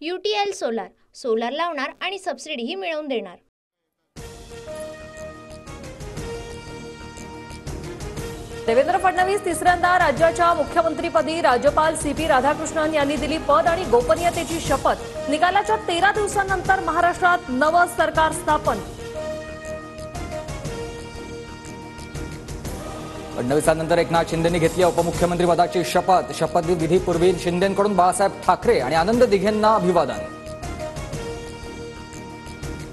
UTL solar लावणार आणि सबसिडीही मिळवून देणार। देवेंद्र फडणवीस तिसऱ्यांदा राज्याच्या मुख्यमंत्रीपदी राज्यपाल CP राधाकृष्णन यांनी दिली पद आणि गोपनीयतेची शपथ। निकालाच्या 13 दिवसांनंतर महाराष्ट्रात नवं सरकार स्थापन। फडणवीसांनंतर एकनाथ शिंदेंनी घेतली उपमुख्यमंत्री पदाची शपथ। शपथविधीपूर्वी शिंदेंकडून बाळासाहेब ठाकरे आणि आनंद दिघेंना अभिवादन।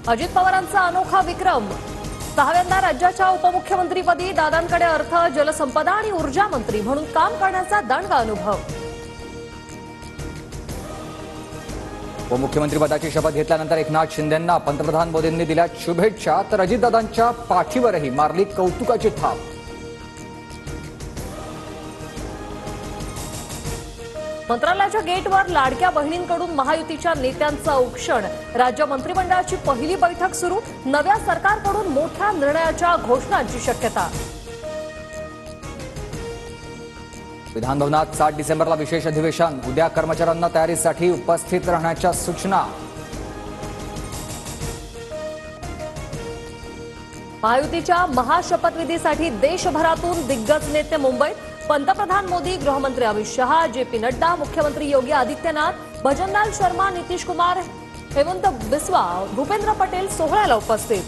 अजित पवारांचा अनोखा विक्रम। 6व्यांदा राज्याच्या उपमुख्यमंत्रीपदी दादांकडे अर्थ, जलसंपदा आणि ऊर्जा मंत्री म्हणून काम करण्याचा दणका अनुभव। उपमुख्यमंत्री पदाची शपथ घेतल्यानंतर एकनाथ शिंदेंना पंतप्रधान मोदींनी दिल्या शुभेच्छा, तर अजितदादांच्या पाठीवरही मारली कौतुकाची थाप। मंत्रालयाच्या गेटवर लाडक्या बहिणींकडून महायुतीच्या नेत्यांचं औक्षण। राज्य मंत्रिमंडळाची पहिली बैठक सुरू। नव्या सरकारकडून मोठ्या निर्णयाच्या घोषणांची शक्यता। विधानभवनात 7 डिसेंबरला विशेष अधिवेशन। उद्या कर्मचाऱ्यांना तयारीसाठी उपस्थित राहण्याच्या सूचना। महायुतीच्या महाशपथविधीसाठी देशभरातून दिग्गज नेते मुंबईत। पंतप्रधान मोदी, गृहमंत्री अमित शहा, JP नड्डा, मुख्यमंत्री योगी आदित्यनाथ, भजनलाल शर्मा, नितीश कुमार, हेमंत बिस्वा, भूपेंद्र पटेल सोहळ्याला उपस्थित।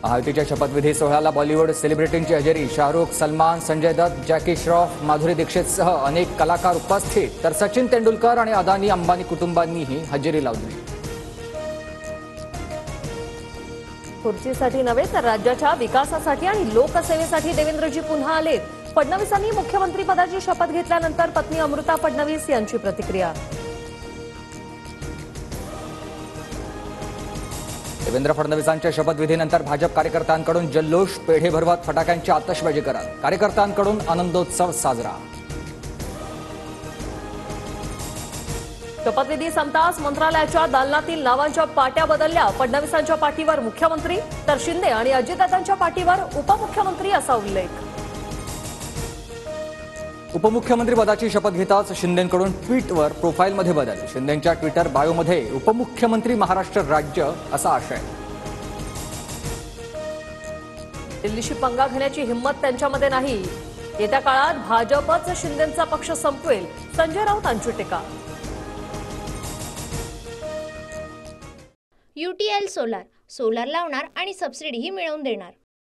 महायुतीच्या शपथविधी सोहळ्याला बॉलिवूड सेलिब्रिटींची हजेरी। शाहरुख, सलमान, संजय दत्त, जॅकी श्रॉफ, माधुरी दीक्षितसह अनेक कलाकार उपस्थित, तर सचिन तेंडुलकर आणि अदानी अंबानी कुटुंबांनीही हजेरी लावली। खुर्चीसाठी नव्हे तर राज्याच्या विकासासाठी आणि लोकसेवेसाठी देवेंद्रजी पुन्हा आलेत। फडणवीसांनी मुख्यमंत्री पदाची शपथ घेतल्यानंतर पत्नी अमृता फडणवीस यांची प्रतिक्रिया। देवेंद्र फडणवीसांच्या शपथविधीनंतर भाजप कार्यकर्त्यांकडून जल्लोष, पेढे भरवत फटाक्यांची आतषबाजी करत कार्यकर्त्यांकडून आनंदोत्सव साजरा। शपथविधी संपताच मंत्रालयाच्या दालनातील नावांच्या पाट्या बदलल्या। फडणवीसांच्या पाठीवर मुख्यमंत्री, तर शिंदे आणि अजितदादांच्या पाठीवर उपमुख्यमंत्री असा उल्लेख। उपमुख्यमंत्री पदाची शपथ घेताच शिंदेंकडून ट्विटवर प्रोफाईलमध्ये बदल। शिंदेंच्या ट्विटर बायोमध्ये उपमुख्यमंत्री महाराष्ट्र राज्य असा आशय। दिल्लीशी पंगा घेण्याची हिंमत त्यांच्यामध्ये नाही। येत्या काळात भाजपच शिंदेंचा पक्ष संपवेल, संजय राऊतांची टीका। UTL सोलार लावणार आणि सबसिडीही मिळवून देणार।